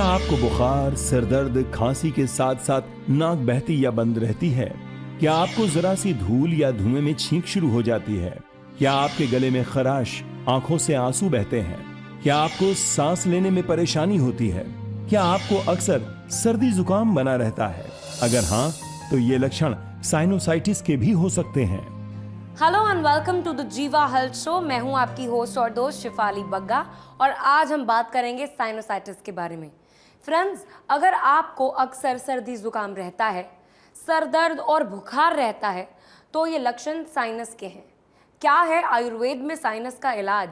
आपको बुखार, सिरदर्द, खांसी के साथ साथ नाक बहती या बंद रहती है? क्या आपको जरा सी धूल या धुएं में छींक शुरू हो जाती है? क्या आपके गले में खराश, आंखों से आंसू बहते हैं? क्या आपको सांस लेने में परेशानी होती है? क्या आपको अक्सर सर्दी जुकाम बना रहता है? अगर हाँ, तो ये लक्षण साइनोसाइटिस के भी हो सकते हैं। Hello and welcome to the Jiva health show. मैं हूं आपकी होस्ट और दोस्त शिफाली बग्गा और आज हम बात करेंगे साइनोसाइटिस के बारे में। फ्रेंड्स, अगर आपको अक्सर सर्दी जुकाम रहता है, सर दर्द और बुखार रहता है, तो ये लक्षण साइनस के हैं। क्या है आयुर्वेद में साइनस का इलाज?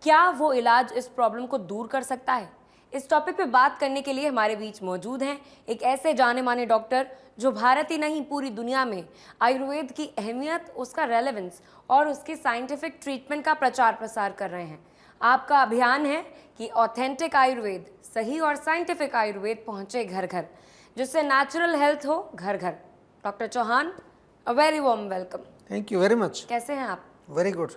क्या वो इलाज इस प्रॉब्लम को दूर कर सकता है? इस टॉपिक पे बात करने के लिए हमारे बीच मौजूद हैं एक ऐसे जाने माने डॉक्टर जो भारत ही नहीं पूरी दुनिया में आयुर्वेद की अहमियत, उसका रेलेवेंस और उसके साइंटिफिक ट्रीटमेंट का प्रचार प्रसार कर रहे हैं। आपका अभियान है कि ऑथेंटिक आयुर्वेद, सही और साइंटिफिक आयुर्वेद पहुंचे घर घर, जिससे नेचुरल हेल्थ हो घर घर। Doctor Chauhan, a very warm welcome. Thank you very much. कैसे हैं आप? Very good.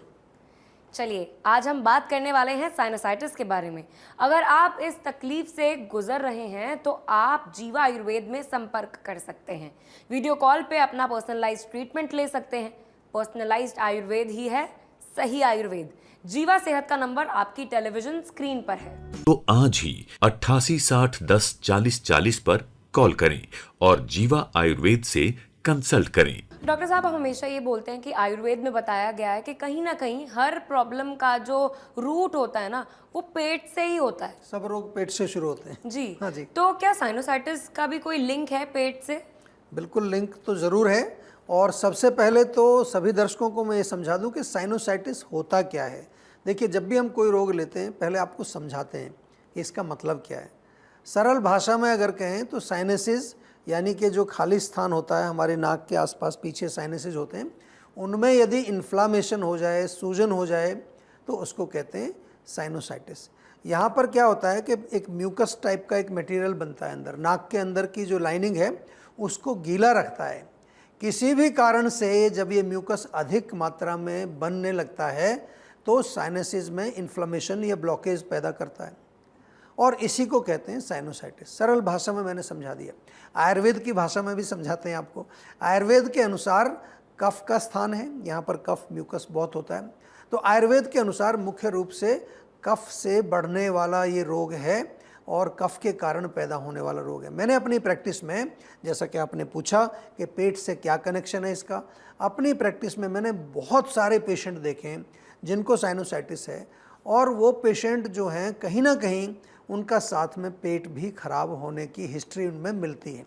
चलिए, आज हम बात करने वाले हैं साइनोसाइटिस के बारे में। अगर आप इस तकलीफ से गुजर रहे हैं तो आप जीवा आयुर्वेद में संपर्क कर सकते हैं। वीडियो कॉल पे अपना पर्सनलाइज्ड ट्रीटमेंट ले सकते हैं। पर्सनलाइज्ड आयुर्वेद ही है सही आयुर्वेद। जीवा सेहत का नंबर आपकी टेलीविजन स्क्रीन पर है। तो आज ही 8860104040 पर कॉल करें और जीवा आयुर्वेद से कंसल्ट करें। डॉक्टर साहब, हम हमेशा ये बोलते हैं कि आयुर्वेद में बताया गया है कि कहीं ना कहीं हर प्रॉब्लम का जो रूट होता है ना, वो पेट से ही होता है। सब रोग पेट से शुरू होते हैं। जी हाँ जी। तो क्या साइनोसाइटिस का भी कोई लिंक है पेट से? बिल्कुल, लिंक तो ज़रूर है। और सबसे पहले तो सभी दर्शकों को मैं ये समझा दूं कि साइनोसाइटिस होता क्या है। देखिए, जब भी हम कोई रोग लेते हैं पहले आपको समझाते हैं कि इसका मतलब क्या है। सरल भाषा में अगर कहें तो साइनसिस यानी कि जो खाली स्थान होता है हमारे नाक के आसपास, पीछे साइनसेस होते हैं, उनमें यदि इन्फ्लामेशन हो जाए, सूजन हो जाए, तो उसको कहते हैं साइनोसाइटिस। यहाँ पर क्या होता है कि एक म्यूकस टाइप का एक मटेरियल बनता है अंदर, नाक के अंदर की जो लाइनिंग है उसको गीला रखता है। किसी भी कारण से जब ये म्यूकस अधिक मात्रा में बनने लगता है तो साइनसिस में इन्फ्लामेशन या ब्लॉकेज पैदा करता है और इसी को कहते हैं साइनोसाइटिस। सरल भाषा में मैंने समझा दिया। आयुर्वेद की भाषा में भी समझाते हैं आपको। आयुर्वेद के अनुसार कफ का स्थान है, यहाँ पर कफ म्यूकस बहुत होता है। तो आयुर्वेद के अनुसार मुख्य रूप से कफ से बढ़ने वाला ये रोग है और कफ के कारण पैदा होने वाला रोग है। मैंने अपनी प्रैक्टिस में, जैसा कि आपने पूछा कि पेट से क्या कनेक्शन है इसका, अपनी प्रैक्टिस में मैंने बहुत सारे पेशेंट देखे हैं जिनको साइनोसाइटिस है और वो पेशेंट जो हैं कहीं ना कहीं उनका साथ में पेट भी खराब होने की हिस्ट्री उनमें मिलती है।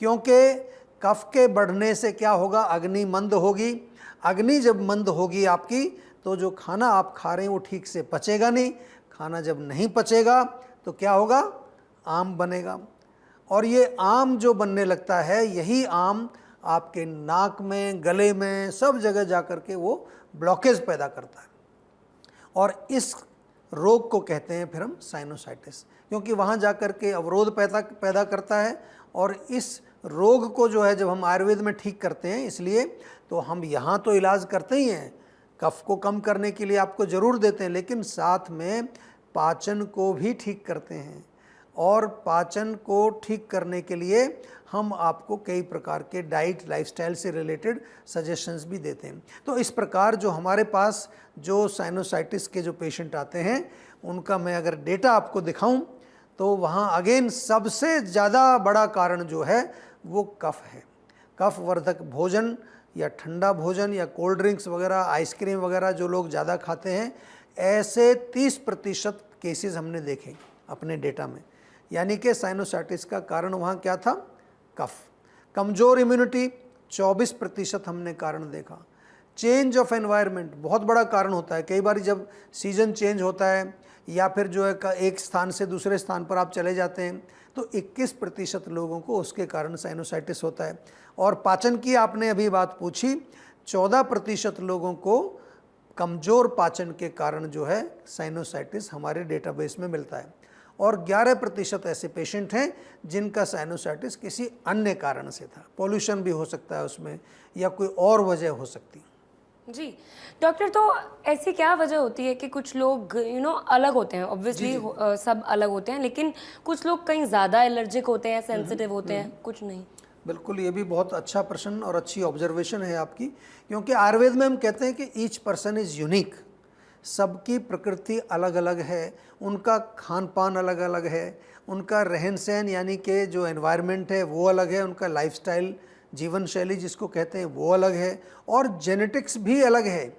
क्योंकि कफ के बढ़ने से क्या होगा, अग्नि मंद होगी। अग्नि जब मंद होगी आपकी, तो जो खाना आप खा रहे हैं वो ठीक से पचेगा नहीं। खाना जब नहीं पचेगा तो क्या होगा, आम बनेगा। और ये आम जो बनने लगता है, यही आम आपके नाक में, गले में, सब जगह जा कर के वो ब्लॉकेज पैदा करता है और इस रोग को कहते हैं फिर हम साइनोसाइटिस, क्योंकि वहाँ जा कर के अवरोध पैदा करता है। और इस रोग को जो है जब हम आयुर्वेद में ठीक करते हैं, इसलिए तो हम यहाँ तो इलाज करते ही हैं, कफ को कम करने के लिए आपको ज़रूर देते हैं, लेकिन साथ में पाचन को भी ठीक करते हैं। और पाचन को ठीक करने के लिए हम आपको कई प्रकार के डाइट, लाइफस्टाइल से रिलेटेड सजेशंस भी देते हैं। तो इस प्रकार जो हमारे पास जो साइनोसाइटिस के जो पेशेंट आते हैं उनका मैं अगर डेटा आपको दिखाऊं तो वहाँ अगेन सबसे ज़्यादा बड़ा कारण जो है वो कफ है। कफ वर्धक भोजन या ठंडा भोजन या कोल्ड ड्रिंक्स वगैरह, आइसक्रीम वगैरह जो लोग ज़्यादा खाते हैं, ऐसे 30% केसेस हमने देखे अपने डेटा में। यानी कि साइनोसाइटिस का कारण वहाँ क्या था, कफ। कमज़ोर इम्यूनिटी 24% हमने कारण देखा। चेंज ऑफ एनवायरनमेंट बहुत बड़ा कारण होता है। कई बार जब सीज़न चेंज होता है या फिर जो है एक स्थान से दूसरे स्थान पर आप चले जाते हैं तो 21% लोगों को उसके कारण साइनोसाइटिस होता है। और पाचन की आपने अभी बात पूछी, 14% लोगों को कमज़ोर पाचन के कारण जो है साइनोसाइटिस हमारे डेटाबेस में मिलता है। और 11% ऐसे पेशेंट हैं जिनका साइनोसाइटिस किसी अन्य कारण से था। पॉल्यूशन भी हो सकता है उसमें या कोई और वजह हो सकती है। जी डॉक्टर, तो ऐसी क्या वजह होती है कि कुछ लोग अलग होते हैं, ऑब्वियसली सब अलग होते हैं, लेकिन कुछ लोग कहीं ज़्यादा एलर्जिक होते हैं, सेंसिटिव होते हैं, कुछ नहीं? बिल्कुल, ये भी बहुत अच्छा प्रश्न और अच्छी ऑब्जर्वेशन है आपकी, क्योंकि आयुर्वेद में हम कहते हैं कि ईच पर्सन इज़ यूनिक। सबकी प्रकृति अलग अलग है, उनका खान पान अलग अलग है, उनका रहन सहन यानी कि जो एनवायरनमेंट है वो अलग है, उनका लाइफस्टाइल जीवन शैली जिसको कहते हैं वो अलग है, और जेनेटिक्स भी अलग है,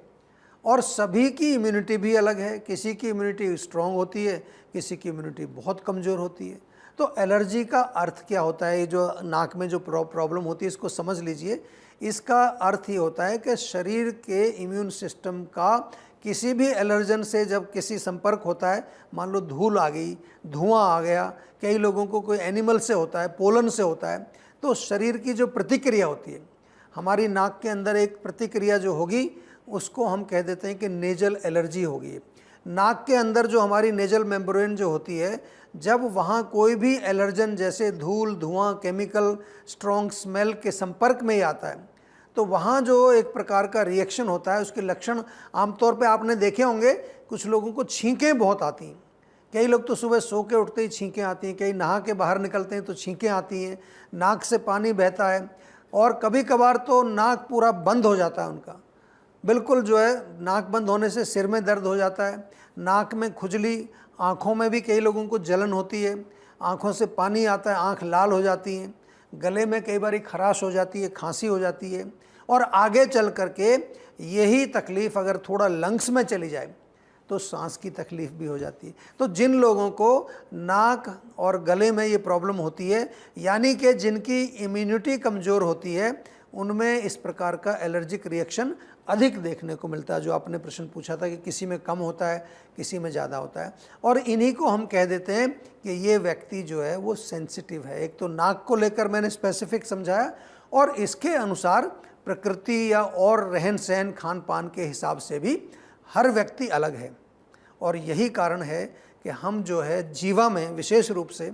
और सभी की इम्यूनिटी भी अलग है। किसी की इम्यूनिटी स्ट्रांग होती है, किसी की इम्यूनिटी बहुत कमज़ोर होती है। तो एलर्जी का अर्थ क्या होता है? ये जो नाक में जो प्रॉब्लम होती है इसको समझ लीजिए। इसका अर्थ ये होता है कि शरीर के इम्यून सिस्टम का किसी भी एलर्जन से जब किसी संपर्क होता है, मान लो धूल आ गई, धुआं आ गया, कई लोगों को कोई एनिमल से होता है, पोलन से होता है, तो शरीर की जो प्रतिक्रिया होती है, हमारी नाक के अंदर एक प्रतिक्रिया जो होगी उसको हम कह देते हैं कि नेजल एलर्जी होगी। नाक के अंदर जो हमारी नेजल मेम्ब्रेन जो होती है, जब वहाँ कोई भी एलर्जन जैसे धूल, धुआं, केमिकल, स्ट्रॉन्ग स्मेल के संपर्क में ही आता है, तो वहाँ जो एक प्रकार का रिएक्शन होता है, उसके लक्षण आमतौर पे आपने देखे होंगे। कुछ लोगों को छींकें बहुत आती हैं, कई लोग तो सुबह सो के उठते ही छींकें आती हैं, कई नहा के बाहर निकलते हैं तो छींकें आती हैं, नाक से पानी बहता है, और कभी कभार तो नाक पूरा बंद हो जाता है उनका, बिल्कुल जो है नाक बंद होने से सिर में दर्द हो जाता है, नाक में खुजली, आँखों में भी कई लोगों को जलन होती है, आँखों से पानी आता है, आँख लाल हो जाती हैं, गले में कई बार खराश हो जाती है, खांसी हो जाती है, और आगे चल करके यही तकलीफ़ अगर थोड़ा लंग्स में चली जाए तो सांस की तकलीफ़ भी हो जाती है। तो जिन लोगों को नाक और गले में ये प्रॉब्लम होती है, यानी कि जिनकी इम्यूनिटी कमज़ोर होती है, उनमें इस प्रकार का एलर्जिक रिएक्शन अधिक देखने को मिलता है। जो आपने प्रश्न पूछा था कि किसी में कम होता है, किसी में ज़्यादा होता है, और इन्हीं को हम कह देते हैं कि ये व्यक्ति जो है वो सेंसिटिव है। एक तो नाक को लेकर मैंने स्पेसिफिक समझाया, और इसके अनुसार प्रकृति या और रहन सहन खान पान के हिसाब से भी हर व्यक्ति अलग है। और यही कारण है कि हम जो है जीवा में विशेष रूप से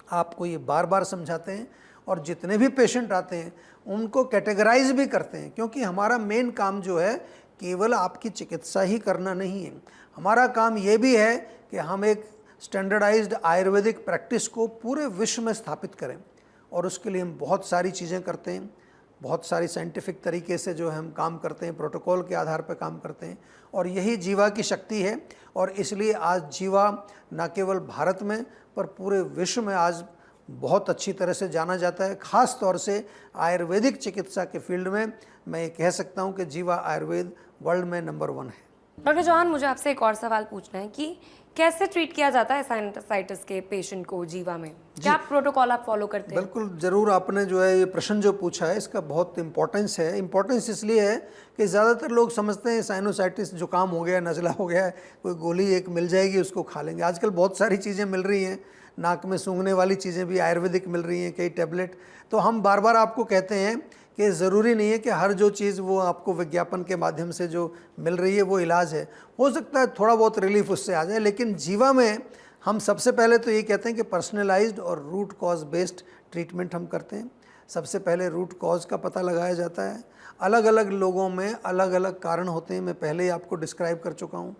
आपको ये बार बार समझाते हैं, और जितने भी पेशेंट आते हैं उनको कैटेगराइज भी करते हैं, क्योंकि हमारा मेन काम जो है केवल आपकी चिकित्सा ही करना नहीं है। हमारा काम ये भी है कि हम एक स्टैंडर्डाइज्ड आयुर्वेदिक प्रैक्टिस को पूरे विश्व में स्थापित करें, और उसके लिए हम बहुत सारी चीज़ें करते हैं, बहुत सारी साइंटिफिक तरीके से जो हम काम करते हैं, प्रोटोकॉल के आधार पर काम करते हैं, और यही जीवा की शक्ति है। और इसलिए आज जीवा न केवल भारत में पर पूरे विश्व में आज बहुत अच्छी तरह से जाना जाता है। ख़ास तौर से आयुर्वेदिक चिकित्सा के फील्ड में मैं ये कह सकता हूँ कि जीवा आयुर्वेद वर्ल्ड में नंबर 1 है। डॉक्टर चौहान, मुझे आपसे एक और सवाल पूछना है कि कैसे ट्रीट किया जाता है साइनसाइटिस के पेशेंट को जीवा में? क्या प्रोटोकॉल आप फॉलो करते हैं? बिल्कुल ज़रूर, आपने जो है ये प्रश्न जो पूछा है इसका बहुत इम्पोर्टेंस है। इम्पोर्टेंस इसलिए है कि ज़्यादातर लोग समझते हैं साइनोसाइटिस जुकाम हो गया, नज़ला हो गया है, कोई गोली एक मिल जाएगी उसको खा लेंगे। आजकल बहुत सारी चीज़ें मिल रही हैं, नाक में सूंघने वाली चीज़ें भी आयुर्वेदिक मिल रही हैं, कई टैबलेट। तो हम बार बार आपको कहते हैं कि ज़रूरी नहीं है कि हर जो चीज़ वो आपको विज्ञापन के माध्यम से जो मिल रही है वो इलाज है। हो सकता है थोड़ा बहुत रिलीफ उससे आ जाए, लेकिन जीवा में हम सबसे पहले तो ये कहते हैं कि पर्सनलाइज्ड और रूट कॉज बेस्ड ट्रीटमेंट हम करते हैं। सबसे पहले रूट कॉज का पता लगाया जाता है। अलग अलग लोगों में अलग अलग कारण होते हैं, मैं पहले ही आपको डिस्क्राइब कर चुका हूँ।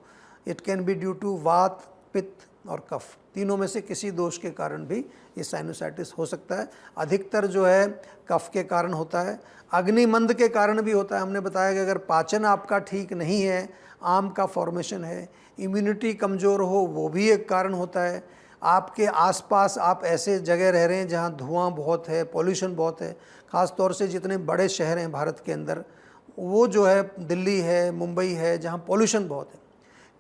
It can be due to vata, pitta और कफ, तीनों में से किसी दोष के कारण भी ये साइनोसाइटिस हो सकता है। अधिकतर जो है कफ के कारण होता है, अग्निमंद के कारण भी होता है। हमने बताया कि अगर पाचन आपका ठीक नहीं है, आम का फॉर्मेशन है, इम्यूनिटी कमज़ोर हो, वो भी एक कारण होता है। आपके आसपास आप ऐसे जगह रह रहे हैं जहाँ धुआं बहुत है, पॉल्यूशन बहुत है, ख़ास तौर से जितने बड़े शहर हैं भारत के अंदर, वो जो है दिल्ली है, मुंबई है, जहाँ पॉल्यूशन बहुत है।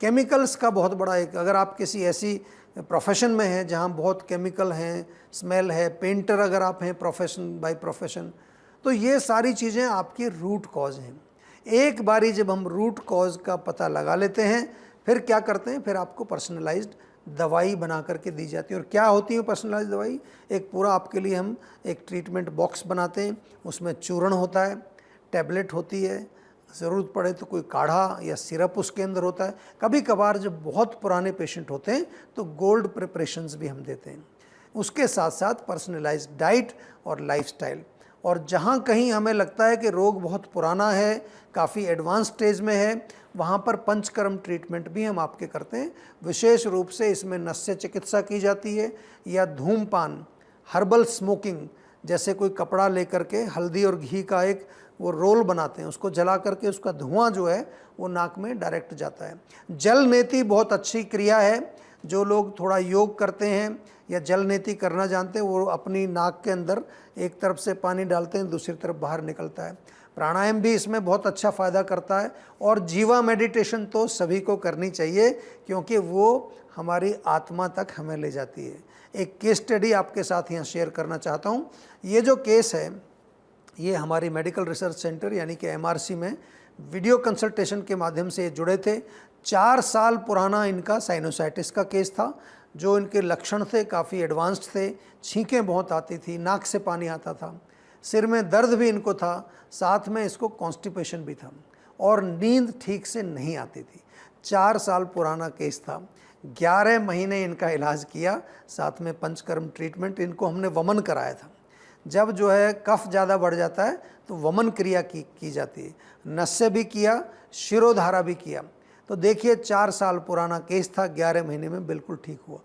केमिकल्स का बहुत बड़ा एक, अगर आप किसी ऐसी प्रोफेशन में हैं जहाँ बहुत केमिकल हैं, स्मेल है, पेंटर अगर आप हैं प्रोफेशन बाय प्रोफेशन, तो ये सारी चीज़ें आपकी रूट कॉज हैं। एक बारी जब हम रूट कॉज का पता लगा लेते हैं, फिर क्या करते हैं, फिर आपको पर्सनलाइज्ड दवाई बना करके दी जाती है। और क्या होती है पर्सनलाइज्ड दवाई? एक पूरा आपके लिए हम एक ट्रीटमेंट बॉक्स बनाते हैं, उसमें चूर्ण होता है, टैबलेट होती है, ज़रूरत पड़े तो कोई काढ़ा या सिरप उसके अंदर होता है। कभी कभार जब बहुत पुराने पेशेंट होते हैं तो गोल्ड प्रिपरेशंस भी हम देते हैं। उसके साथ साथ पर्सनलाइज्ड डाइट और लाइफस्टाइल, और जहाँ कहीं हमें लगता है कि रोग बहुत पुराना है, काफ़ी एडवांस स्टेज में है, वहाँ पर पंचकर्म ट्रीटमेंट भी हम आपके करते हैं। विशेष रूप से इसमें नस्य चिकित्सा की जाती है, या धूमपान, हर्बल स्मोकिंग, जैसे कोई कपड़ा लेकर के हल्दी और घी का एक वो रोल बनाते हैं, उसको जला करके उसका धुआं जो है वो नाक में डायरेक्ट जाता है। जल नेति बहुत अच्छी क्रिया है। जो लोग थोड़ा योग करते हैं या जल नेति करना जानते हैं, वो अपनी नाक के अंदर एक तरफ से पानी डालते हैं, दूसरी तरफ बाहर निकलता है। प्राणायाम भी इसमें बहुत अच्छा फ़ायदा करता है। और जीवा मेडिटेशन तो सभी को करनी चाहिए, क्योंकि वो हमारी आत्मा तक हमें ले जाती है। एक केस स्टडी आपके साथ यहाँ शेयर करना चाहता हूँ। ये जो केस है, ये हमारी मेडिकल रिसर्च सेंटर यानी कि MRC में वीडियो कंसल्टेशन के माध्यम से जुड़े थे। 4 साल पुराना इनका साइनोसाइटिस का केस था। जो इनके लक्षण थे काफ़ी एडवांस्ड थे। छींकें बहुत आती थी, नाक से पानी आता था, सिर में दर्द भी इनको था, साथ में इसको कॉन्स्टिपेशन भी था, और नींद ठीक से नहीं आती थी। 4 साल पुराना केस था। 11 महीने इनका इलाज किया, साथ में पंचकर्म ट्रीटमेंट। इनको हमने वमन कराया था। जब जो है कफ ज़्यादा बढ़ जाता है तो वमन क्रिया की जाती है। नस्य भी किया, शिरोधारा भी किया। तो देखिए 4 साल पुराना केस था, 11 महीने में बिल्कुल ठीक हुआ।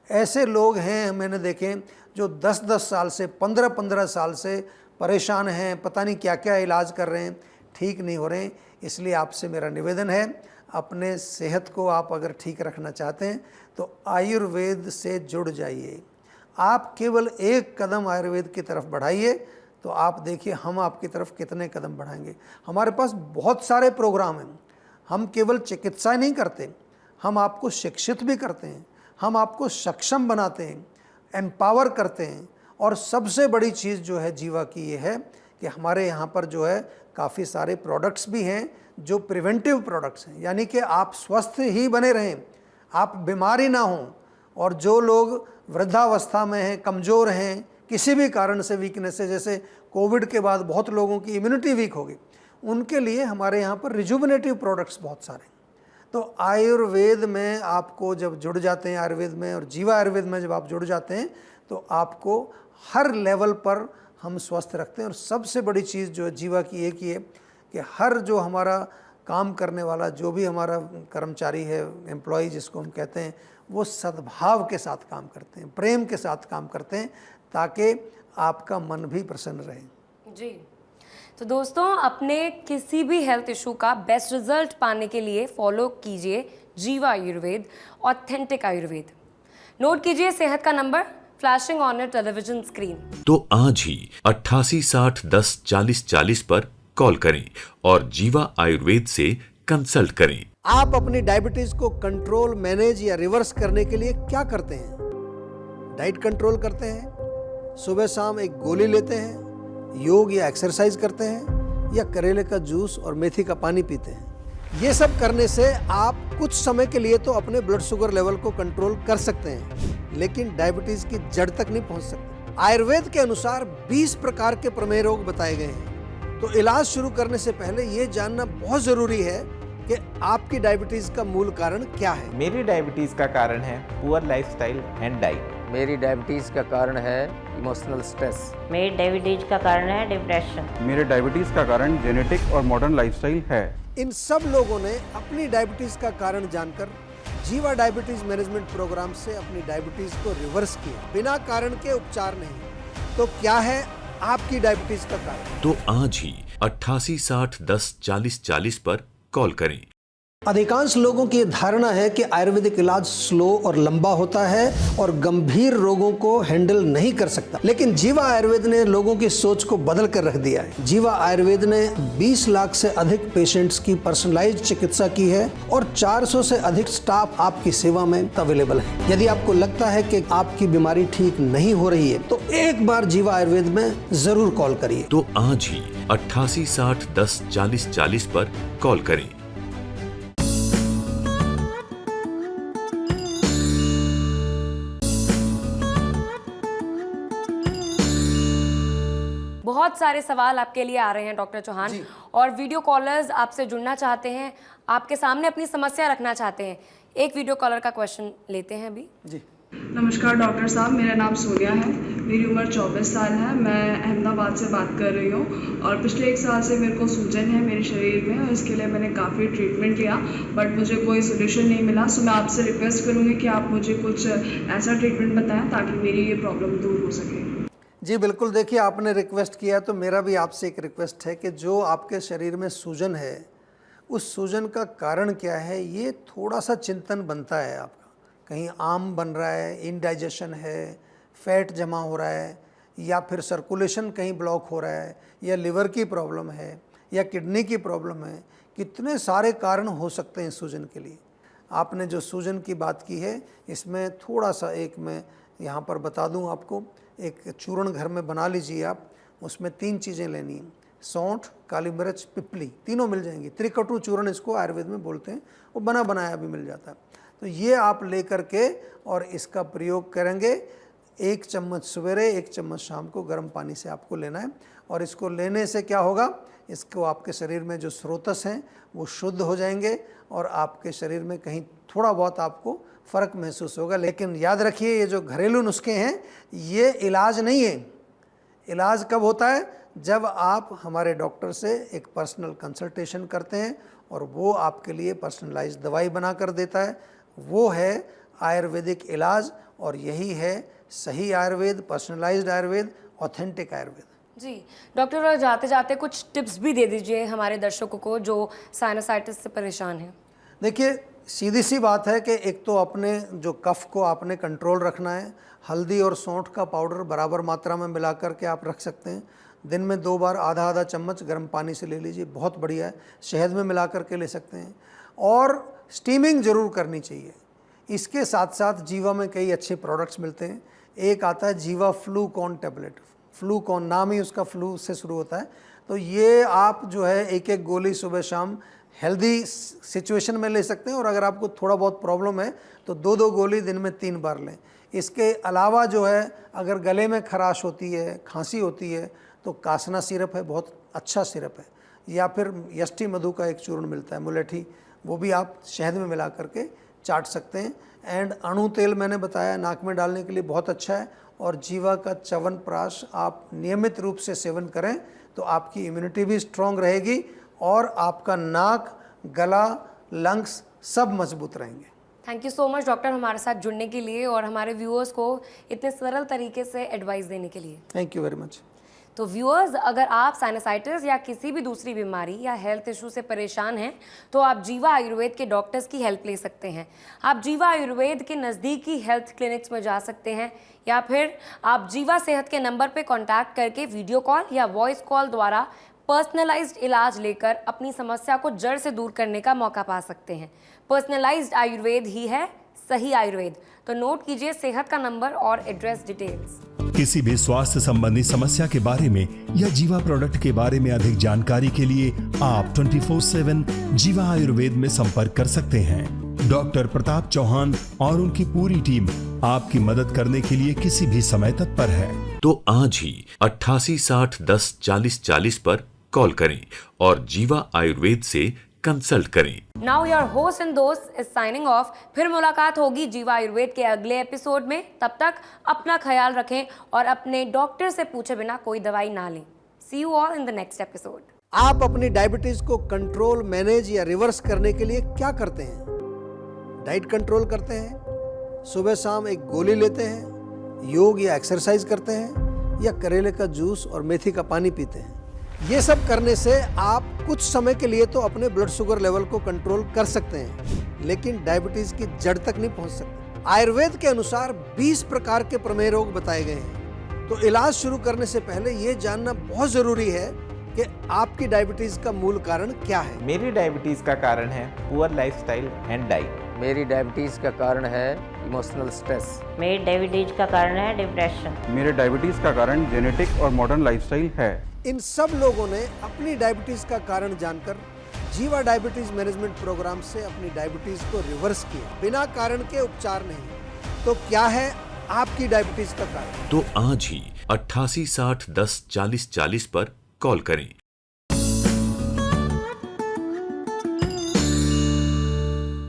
ऐसे लोग हैं मैंने देखे जो 10-10 साल से, 15-15 साल से परेशान हैं, पता नहीं क्या क्या इलाज कर रहे हैं, ठीक नहीं हो रहे हैं। इसलिए आपसे मेरा निवेदन है, अपने सेहत को आप अगर ठीक रखना चाहते हैं तो आयुर्वेद से जुड़ जाइए। आप केवल एक कदम आयुर्वेद की तरफ बढ़ाइए तो आप देखिए हम आपकी तरफ कितने कदम बढ़ाएंगे। हमारे पास बहुत सारे प्रोग्राम हैं। हम केवल चिकित्सा नहीं करते, हम आपको शिक्षित भी करते हैं, हम आपको सक्षम बनाते हैं, एम्पावर करते हैं। और सबसे बड़ी चीज़ जो है जीवा की ये है कि हमारे यहाँ पर जो है काफ़ी सारे प्रोडक्ट्स भी हैं जो प्रिवेंटिव प्रोडक्ट्स हैं, यानी कि आप स्वस्थ ही बने रहें, आप बीमारी ना हों। और जो लोग वृद्धावस्था में हैं, कमज़ोर हैं, किसी भी कारण से वीकनेस है, जैसे कोविड के बाद बहुत लोगों की इम्यूनिटी वीक हो गई, उनके लिए हमारे यहाँ पर रिजुविनेटिव प्रोडक्ट्स बहुत सारे। तो आयुर्वेद में आपको जब जुड़ जाते हैं, आयुर्वेद में और जीवा आयुर्वेद में जब आप जुड़ जाते हैं तो आपको हर लेवल पर हम स्वस्थ रखते हैं। और सबसे बड़ी चीज़ जो है जीवा की एक ही है कि हर जो हमारा काम करने वाला जो भी हमारा कर्मचारी है, एम्प्लॉय जिसको हम कहते हैं, वो सद्भाव के साथ काम करते हैं, प्रेम के साथ काम करते हैं, ताकि आपका मन भी प्रसन्न रहे। जी, तो दोस्तों अपने किसी भी हेल्थ इशू का बेस्ट रिजल्ट पाने के लिए फॉलो कीजिए जीवा आयुर्वेद, ऑथेंटिक आयुर्वेद। नोट कीजिए सेहत का number flashing on your television screen. तो आज ही 88 60 10 40 40 पर कॉल करें और जीवा आयुर्वेद से कंसल्ट करें। आप अपनी डायबिटीज को कंट्रोल, मैनेज या रिवर्स करने के लिए क्या करते हैं? डाइट कंट्रोल करते हैं, सुबह शाम एक गोली लेते हैं, योग या एक्सरसाइज करते हैं, या करेले का जूस और मेथी का पानी पीते हैं? ये सब करने से आप कुछ समय के लिए तो अपने ब्लड शुगर लेवल को कंट्रोल कर सकते हैं, लेकिन डायबिटीज की जड़ तक नहीं पहुंच सकते। आयुर्वेद के अनुसार 20 प्रकार के प्रमेय रोग बताए गए हैं। तो इलाज शुरू करने से पहले ये जानना बहुत जरूरी है कि आपकी डायबिटीज का मूल कारण क्या है। मेरी डायबिटीज का कारण है पुअर लाइफस्टाइल एंड डाइट। मेरी डायबिटीज़ का कारण है इमोशनल स्ट्रेस। मेरी डायबिटीज का कारण है डिप्रेशन। मेरे डायबिटीज का कारण जेनेटिक और मॉडर्न लाइफस्टाइल है। इन सब लोगों ने अपनी डायबिटीज का कारण जानकर जीवा डायबिटीज मैनेजमेंट प्रोग्राम से अपनी डायबिटीज को रिवर्स किया, बिना कारण के उपचार नहीं। तो क्या है आपकी डायबिटीज का कारण? तो आज ही 88 60 10 40 40 पर कॉल करें। अधिकांश लोगों की धारणा है कि आयुर्वेदिक इलाज स्लो और लंबा होता है और गंभीर रोगों को हैंडल नहीं कर सकता, लेकिन जीवा आयुर्वेद ने लोगों की सोच को बदल कर रख दिया है। जीवा आयुर्वेद ने 20 लाख से अधिक पेशेंट्स की पर्सनलाइज्ड चिकित्सा की है और 400 से अधिक स्टाफ आपकी सेवा में अवेलेबल है। यदि आपको लगता है कि आपकी बीमारी ठीक नहीं हो रही है तो एक बार जीवा आयुर्वेद में जरूर कॉल करिए। तो आज ही 88 60 10 40 40 पर कॉल करें। बहुत सारे सवाल आपके लिए आ रहे हैं डॉक्टर चौहान, और वीडियो कॉलर्स आपसे जुड़ना चाहते हैं, आपके सामने अपनी समस्या रखना चाहते हैं। एक वीडियो कॉलर का क्वेश्चन लेते हैं अभी। जी, नमस्कार डॉक्टर साहब, मेरा नाम सोनिया है। मेरी उम्र 24 साल है। मैं अहमदाबाद से बात कर रही हूँ और पिछले 1 साल से मेरे को सूजन है मेरे शरीर में और इसके लिए मैंने काफ़ी ट्रीटमेंट लिया बट मुझे कोई सोल्यूशन नहीं मिला। सो मैं आपसे रिक्वेस्ट करूँगी कि आप मुझे कुछ ऐसा ट्रीटमेंट बताएं ताकि मेरी ये प्रॉब्लम दूर हो सके। जी बिल्कुल, देखिए आपने रिक्वेस्ट किया तो मेरा भी आपसे एक रिक्वेस्ट है कि जो आपके शरीर में सूजन है उस सूजन का कारण क्या है, ये थोड़ा सा चिंतन बनता है आपका। कहीं आम बन रहा है, इनडाइजेशन है, फैट जमा हो रहा है, या फिर सर्कुलेशन कहीं ब्लॉक हो रहा है, या लिवर की प्रॉब्लम है, या किडनी की प्रॉब्लम है। कितने सारे कारण हो सकते हैं सूजन के लिए। आपने जो सूजन की बात की है इसमें थोड़ा सा एक मैं यहाँ पर बता दूँ आपको, एक चूर्ण घर में बना लीजिए आप। उसमें 3 चीज़ें लेनी हैं, सौंठ, काली मिर्च, पिपली, तीनों मिल जाएंगी। त्रिकटु चूर्ण इसको आयुर्वेद में बोलते हैं, वो बना बनाया भी मिल जाता है। तो ये आप ले करके और इसका प्रयोग करेंगे। 1 चम्मच सवेरे, 1 चम्मच शाम को गर्म पानी से आपको लेना है। और इसको लेने से क्या होगा, इसको आपके शरीर में जो स्रोतस हैं वो शुद्ध हो जाएंगे और आपके शरीर में कहीं थोड़ा बहुत आपको फ़र्क महसूस होगा। लेकिन याद रखिए, ये जो घरेलू नुस्खे हैं ये इलाज नहीं है। इलाज कब होता है, जब आप हमारे डॉक्टर से एक पर्सनल कंसल्टेशन करते हैं और वो आपके लिए पर्सनलाइज्ड दवाई बना कर देता है। वो है आयुर्वेदिक इलाज और यही है सही आयुर्वेद, पर्सनलाइज्ड आयुर्वेद, ऑथेंटिक आयुर्वेद। जी डॉक्टर, और जाते जाते कुछ टिप्स भी दे दीजिए हमारे दर्शकों को जो साइनोसाइटिस से परेशान हैं। देखिए सीधी सी बात है कि एक तो अपने जो कफ को आपने कंट्रोल रखना है। हल्दी और सौंठ का पाउडर बराबर मात्रा में मिला करके आप रख सकते हैं। दिन में 2 बार आधा चम्मच गर्म पानी से ले लीजिए, बहुत बढ़िया है। शहद में मिला करके ले सकते हैं और स्टीमिंग ज़रूर करनी चाहिए। इसके साथ साथ जीवा में कई अच्छे प्रोडक्ट्स मिलते हैं। एक आता है जीवा फ्लूकॉन टैबलेट। फ्लूकॉन नाम ही उसका फ्लू से शुरू होता है। तो ये आप जो है 1-1 गोली सुबह शाम हेल्दी सिचुएशन में ले सकते हैं और अगर आपको थोड़ा बहुत प्रॉब्लम है तो 2-2 गोली दिन में 3 बार लें। इसके अलावा जो है अगर गले में खराश होती है, खांसी होती है तो कासना सिरप है, बहुत अच्छा सिरप है। या फिर यष्टि मधु का एक चूर्ण मिलता है, मुलेठी, वो भी आप शहद में मिला करके चाट सकते हैं। एंड अणु तेल मैंने बताया नाक में डालने के लिए बहुत अच्छा है। और जीवा का च्यवनप्राश आप नियमित रूप से सेवन करें तो आपकी इम्यूनिटी भी स्ट्रांग रहेगी और आपका नाक, गला, लंग्स सब मजबूत रहेंगे। Thank you so much doctor, हमारे साथ जुड़ने के लिए और हमारे व्यूअर्स को इतने सरल तरीके से एडवाइस देने के लिए। Thank you very much. तो व्यूअर्स, अगर आप साइनोसाइटिस या किसी भी दूसरी बीमारी या हेल्थ इशू से परेशान हैं तो आप जीवा आयुर्वेद के डॉक्टर्स की हेल्प ले सकते हैं। आप जीवा आयुर्वेद के नज़दीकी हेल्थ क्लिनिक्स में जा सकते हैं या फिर आप जीवा सेहत के नंबर पे कांटेक्ट करके वीडियो कॉल या वॉइस कॉल द्वारा पर्सनलाइज्ड इलाज लेकर अपनी समस्या को जड़ से दूर करने का मौका पा सकते हैं। पर्सनलाइज्ड आयुर्वेद ही है सही आयुर्वेद। तो नोट कीजिए सेहत का नंबर और एड्रेस डिटेल्स। किसी भी स्वास्थ्य संबंधी समस्या के बारे में या जीवा प्रोडक्ट के बारे में अधिक जानकारी के लिए आप 24/7 जीवा आयुर्वेद में संपर्क कर सकते हैं। डॉक्टर प्रताप चौहान और उनकी पूरी टीम आपकी मदद करने के लिए किसी भी समय तत्पर है। तो आज ही 88 60 10 40 40 पर कॉल करें और जीवा आयुर्वेद से कंसल्ट करें। नाउ योर होस्ट एंड दोस्त इज साइनिंग ऑफ। फिर मुलाकात होगी जीवा आयुर्वेद के अगले एपिसोड में। तब तक अपना ख्याल रखें और अपने डॉक्टर से पूछे बिना कोई दवाई ना लें। See you all in the next episode. आप अपनी डायबिटीज को कंट्रोल, मैनेज या रिवर्स करने के लिए क्या करते हैं? डाइट कंट्रोल करते हैं, सुबह शाम एक गोली लेते हैं, योग या एक्सरसाइज करते हैं, या करेले का जूस और मेथी का पानी पीते हैं? ये सब करने से आप कुछ समय के लिए तो अपने ब्लड शुगर लेवल को कंट्रोल कर सकते हैं, लेकिन डायबिटीज की जड़ तक नहीं पहुंच सकते। आयुर्वेद के अनुसार 20 प्रकार के प्रमेय रोग बताए गए हैं। तो इलाज शुरू करने से पहले ये जानना बहुत जरूरी है कि आपकी डायबिटीज का मूल कारण क्या है। मेरी डायबिटीज का कारण है पुअर लाइफस्टाइल एंड डाइट। मेरी डायबिटीज़ का कारण है इमोशनल स्ट्रेस। मेरी डायबिटीज का कारण है डिप्रेशन। मेरे डायबिटीज़ का कारण जेनेटिक और मॉडर्न लाइफस्टाइल है। इन सब लोगों ने अपनी डायबिटीज का कारण जानकर जीवा डायबिटीज मैनेजमेंट प्रोग्राम से अपनी डायबिटीज को रिवर्स किया, बिना कारण के उपचार नहीं। तो क्या है आपकी डायबिटीज का कारण? तो आज ही 88 60 10 40 40 पर कॉल करें